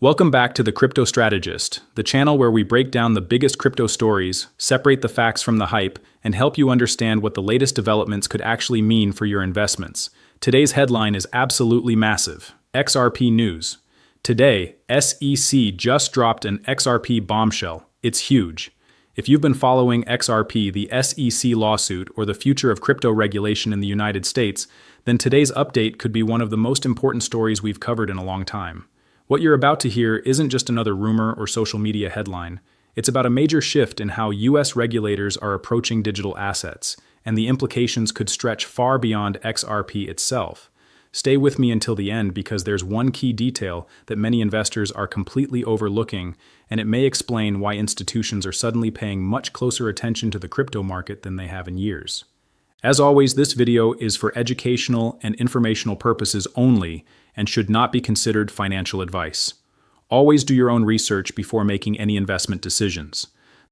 Welcome back to the Crypto Strategist, the channel where we break down the biggest crypto stories, separate the facts from the hype, and help you understand what the latest developments could actually mean for your investments. Today's headline is absolutely massive. XRP news. Today, SEC just dropped an XRP bombshell. It's huge. If you've been following XRP, the SEC lawsuit, or the future of crypto regulation in the United States, then today's update could be one of the most important stories we've covered in a long time. What you're about to hear isn't just another rumor or social media headline. It's about a major shift in how U.S. regulators are approaching digital assets, and the implications could stretch far beyond XRP itself. Stay with me until the end because there's one key detail that many investors are completely overlooking, and it may explain why institutions are suddenly paying much closer attention to the crypto market than they have in years. As always, this video is for educational and informational purposes only and should not be considered financial advice. Always do your own research before making any investment decisions.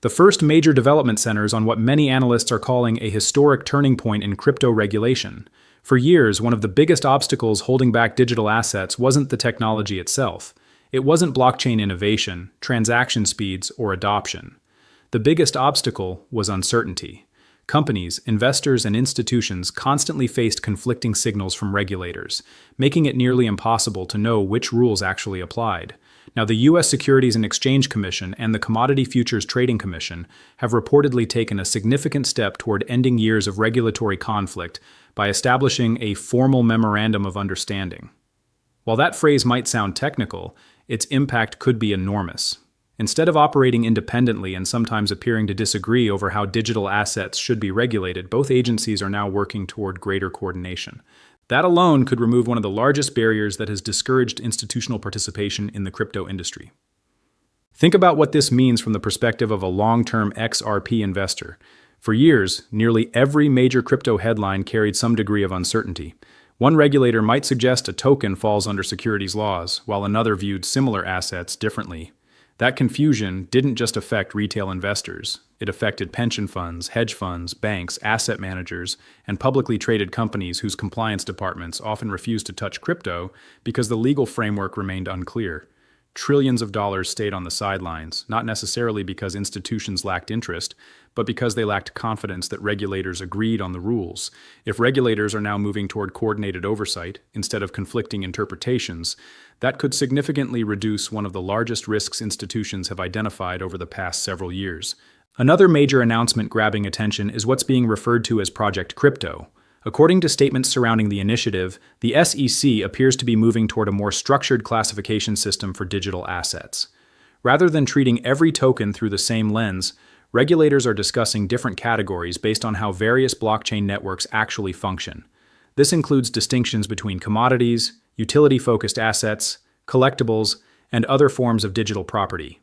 The first major development centers on what many analysts are calling a historic turning point in crypto regulation. For years, one of the biggest obstacles holding back digital assets wasn't the technology itself. It wasn't blockchain innovation, transaction speeds, or adoption. The biggest obstacle was uncertainty. Companies, investors, and institutions constantly faced conflicting signals from regulators, making it nearly impossible to know which rules actually applied. Now, the U.S. Securities and Exchange Commission and the Commodity Futures Trading Commission have reportedly taken a significant step toward ending years of regulatory conflict by establishing a formal memorandum of understanding. While that phrase might sound technical, its impact could be enormous. Instead of operating independently and sometimes appearing to disagree over how digital assets should be regulated, both agencies are now working toward greater coordination. That alone could remove one of the largest barriers that has discouraged institutional participation in the crypto industry. Think about what this means from the perspective of a long-term XRP investor. For years, nearly every major crypto headline carried some degree of uncertainty. One regulator might suggest a token falls under securities laws, while another viewed similar assets differently. That confusion didn't just affect retail investors. It affected pension funds, hedge funds, banks, asset managers, and publicly traded companies whose compliance departments often refused to touch crypto because the legal framework remained unclear. Trillions of dollars stayed on the sidelines, not necessarily because institutions lacked interest, but because they lacked confidence that regulators agreed on the rules. If regulators are now moving toward coordinated oversight instead of conflicting interpretations, that could significantly reduce one of the largest risks institutions have identified over the past several years. Another major announcement grabbing attention is what's being referred to as Project Crypto. According to statements surrounding the initiative, the SEC appears to be moving toward a more structured classification system for digital assets. Rather than treating every token through the same lens, regulators are discussing different categories based on how various blockchain networks actually function. This includes distinctions between commodities, utility-focused assets, collectibles, and other forms of digital property.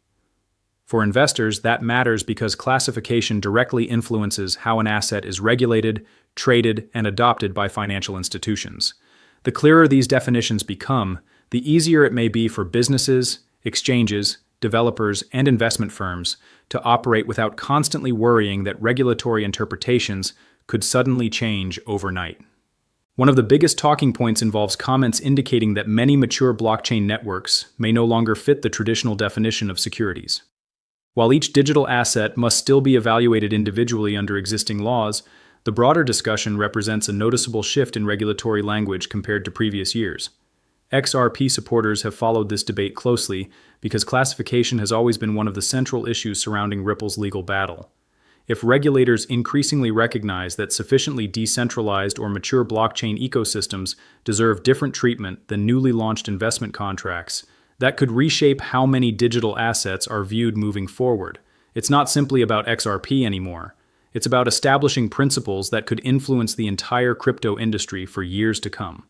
For investors, that matters because classification directly influences how an asset is regulated, traded, and adopted by financial institutions. The clearer these definitions become, the easier it may be for businesses, exchanges, developers, and investment firms to operate without constantly worrying that regulatory interpretations could suddenly change overnight. One of the biggest talking points involves comments indicating that many mature blockchain networks may no longer fit the traditional definition of securities. While each digital asset must still be evaluated individually under existing laws, the broader discussion represents a noticeable shift in regulatory language compared to previous years. XRP supporters have followed this debate closely because classification has always been one of the central issues surrounding Ripple's legal battle. If regulators increasingly recognize that sufficiently decentralized or mature blockchain ecosystems deserve different treatment than newly launched investment contracts, that could reshape how many digital assets are viewed moving forward. It's not simply about XRP anymore. It's about establishing principles that could influence the entire crypto industry for years to come.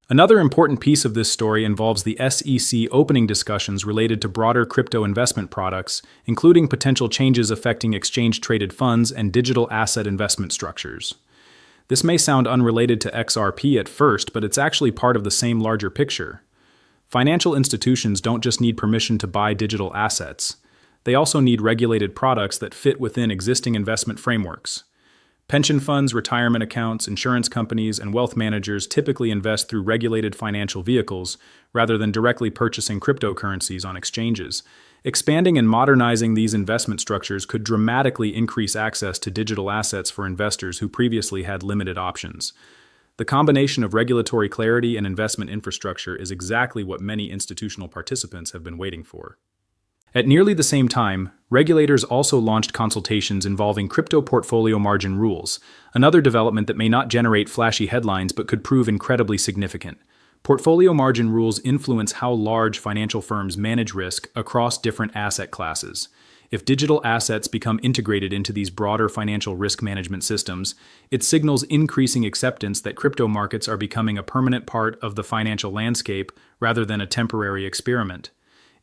Another important piece of this story involves the SEC opening discussions related to broader crypto investment products, including potential changes affecting exchange-traded funds and digital asset investment structures. This may sound unrelated to XRP at first, but it's actually part of the same larger picture. Financial institutions don't just need permission to buy digital assets. They also need regulated products that fit within existing investment frameworks. Pension funds, retirement accounts, insurance companies, and wealth managers typically invest through regulated financial vehicles rather than directly purchasing cryptocurrencies on exchanges. Expanding and modernizing these investment structures could dramatically increase access to digital assets for investors who previously had limited options. The combination of regulatory clarity and investment infrastructure is exactly what many institutional participants have been waiting for. At nearly the same time, regulators also launched consultations involving crypto portfolio margin rules, another development that may not generate flashy headlines but could prove incredibly significant. Portfolio margin rules influence how large financial firms manage risk across different asset classes. If digital assets become integrated into these broader financial risk management systems, it signals increasing acceptance that crypto markets are becoming a permanent part of the financial landscape rather than a temporary experiment.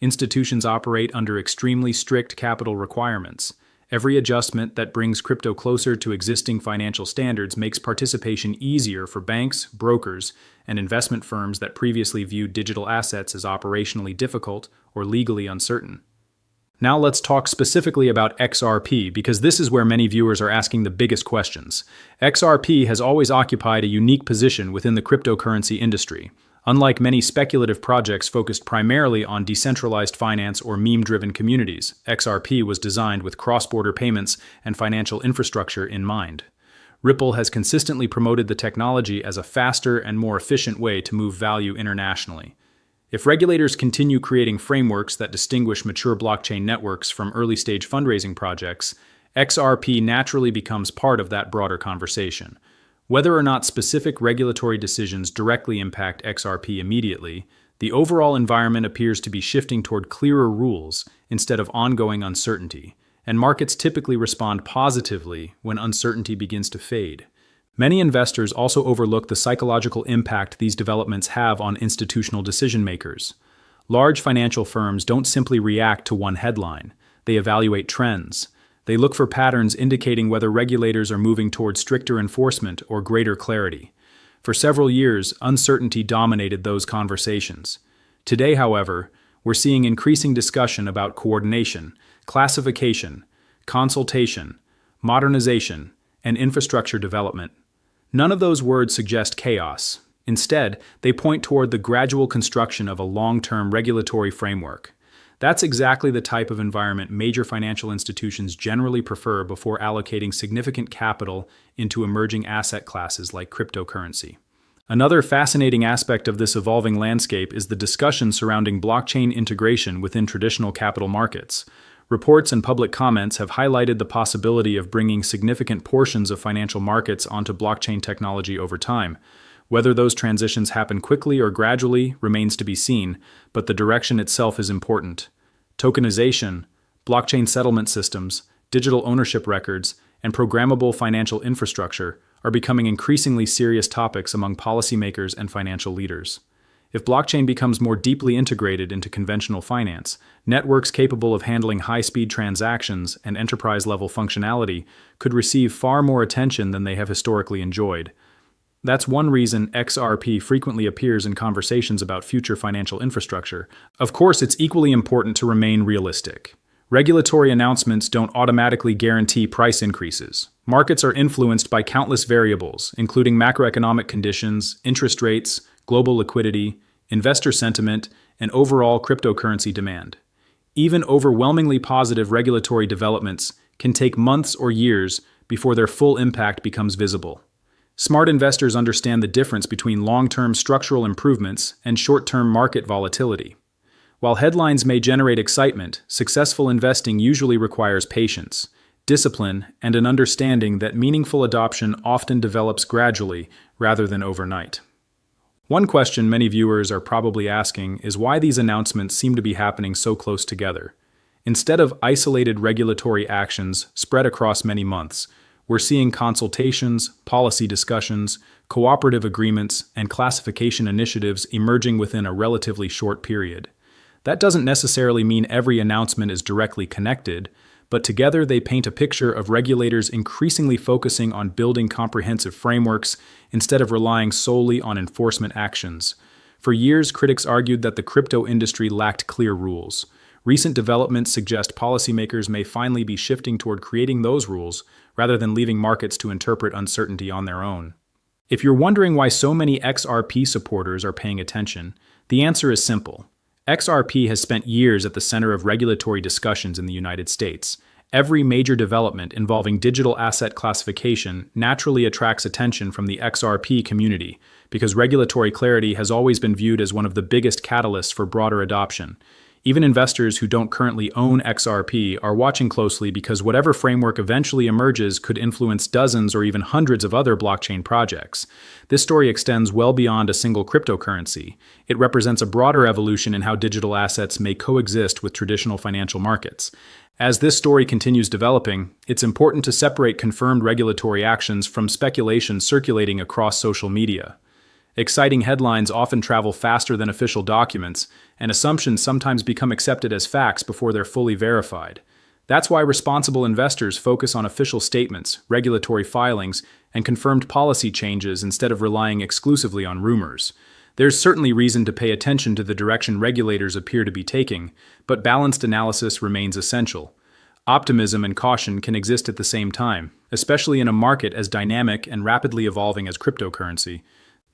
Institutions operate under extremely strict capital requirements. Every adjustment that brings crypto closer to existing financial standards makes participation easier for banks, brokers, and investment firms that previously viewed digital assets as operationally difficult or legally uncertain. Now let's talk specifically about XRP, because this is where many viewers are asking the biggest questions. XRP has always occupied a unique position within the cryptocurrency industry. Unlike many speculative projects focused primarily on decentralized finance or meme-driven communities, XRP was designed with cross-border payments and financial infrastructure in mind. Ripple has consistently promoted the technology as a faster and more efficient way to move value internationally. If regulators continue creating frameworks that distinguish mature blockchain networks from early-stage fundraising projects, XRP naturally becomes part of that broader conversation. Whether or not specific regulatory decisions directly impact XRP immediately, the overall environment appears to be shifting toward clearer rules instead of ongoing uncertainty, and markets typically respond positively when uncertainty begins to fade. Many investors also overlook the psychological impact these developments have on institutional decision-makers. Large financial firms don't simply react to one headline. They evaluate trends. They look for patterns indicating whether regulators are moving toward stricter enforcement or greater clarity. For several years, uncertainty dominated those conversations. Today, however, we're seeing increasing discussion about coordination, classification, consultation, modernization, and infrastructure development. None of those words suggest chaos. Instead, they point toward the gradual construction of a long-term regulatory framework. That's exactly the type of environment major financial institutions generally prefer before allocating significant capital into emerging asset classes like cryptocurrency. Another fascinating aspect of this evolving landscape is the discussion surrounding blockchain integration within traditional capital markets. Reports and public comments have highlighted the possibility of bringing significant portions of financial markets onto blockchain technology over time. Whether those transitions happen quickly or gradually remains to be seen, but the direction itself is important. Tokenization, blockchain settlement systems, digital ownership records, and programmable financial infrastructure are becoming increasingly serious topics among policymakers and financial leaders. If blockchain becomes more deeply integrated into conventional finance, networks capable of handling high-speed transactions and enterprise-level functionality could receive far more attention than they have historically enjoyed. That's one reason XRP frequently appears in conversations about future financial infrastructure. Of course, it's equally important to remain realistic. Regulatory announcements don't automatically guarantee price increases. Markets are influenced by countless variables, including macroeconomic conditions, interest rates, global liquidity, investor sentiment, and overall cryptocurrency demand. Even overwhelmingly positive regulatory developments can take months or years before their full impact becomes visible. Smart investors understand the difference between long-term structural improvements and short-term market volatility. While headlines may generate excitement, successful investing usually requires patience, discipline, and an understanding that meaningful adoption often develops gradually rather than overnight. One question many viewers are probably asking is why these announcements seem to be happening so close together. Instead of isolated regulatory actions spread across many months, we're seeing consultations, policy discussions, cooperative agreements, and classification initiatives emerging within a relatively short period. That doesn't necessarily mean every announcement is directly connected, but together they paint a picture of regulators increasingly focusing on building comprehensive frameworks instead of relying solely on enforcement actions. For years, critics argued that the crypto industry lacked clear rules. Recent developments suggest policymakers may finally be shifting toward creating those rules rather than leaving markets to interpret uncertainty on their own. If you're wondering why so many XRP supporters are paying attention, the answer is simple. XRP has spent years at the center of regulatory discussions in the United States. Every major development involving digital asset classification naturally attracts attention from the XRP community, because regulatory clarity has always been viewed as one of the biggest catalysts for broader adoption. Even investors who don't currently own XRP are watching closely because whatever framework eventually emerges could influence dozens or even hundreds of other blockchain projects. This story extends well beyond a single cryptocurrency. It represents a broader evolution in how digital assets may coexist with traditional financial markets. As this story continues developing, it's important to separate confirmed regulatory actions from speculation circulating across social media. Exciting headlines often travel faster than official documents, and assumptions sometimes become accepted as facts before they're fully verified. That's why responsible investors focus on official statements, regulatory filings, and confirmed policy changes instead of relying exclusively on rumors. There's certainly reason to pay attention to the direction regulators appear to be taking, but balanced analysis remains essential. Optimism and caution can exist at the same time, especially in a market as dynamic and rapidly evolving as cryptocurrency.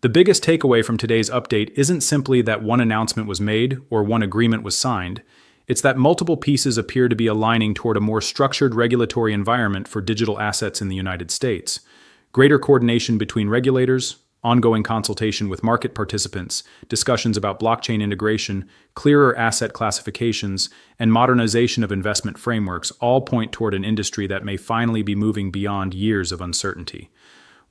The biggest takeaway from today's update isn't simply that one announcement was made or one agreement was signed. It's that multiple pieces appear to be aligning toward a more structured regulatory environment for digital assets in the United States. Greater coordination between regulators, ongoing consultation with market participants, discussions about blockchain integration, clearer asset classifications, and modernization of investment frameworks all point toward an industry that may finally be moving beyond years of uncertainty.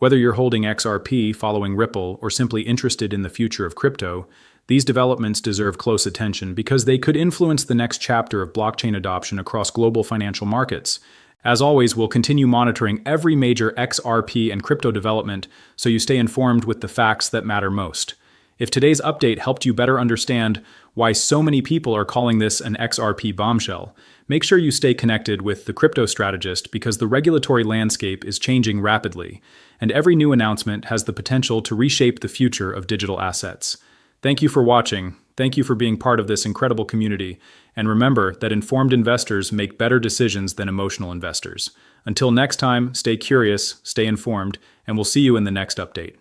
Whether you're holding XRP, following Ripple, or simply interested in the future of crypto, these developments deserve close attention because they could influence the next chapter of blockchain adoption across global financial markets. As always, we'll continue monitoring every major XRP and crypto development so you stay informed with the facts that matter most. If today's update helped you better understand why so many people are calling this an XRP bombshell, make sure you stay connected with the Crypto Strategist because the regulatory landscape is changing rapidly, and every new announcement has the potential to reshape the future of digital assets. Thank you for watching. Thank you for being part of this incredible community. And remember that informed investors make better decisions than emotional investors. Until next time, stay curious, stay informed, and we'll see you in the next update.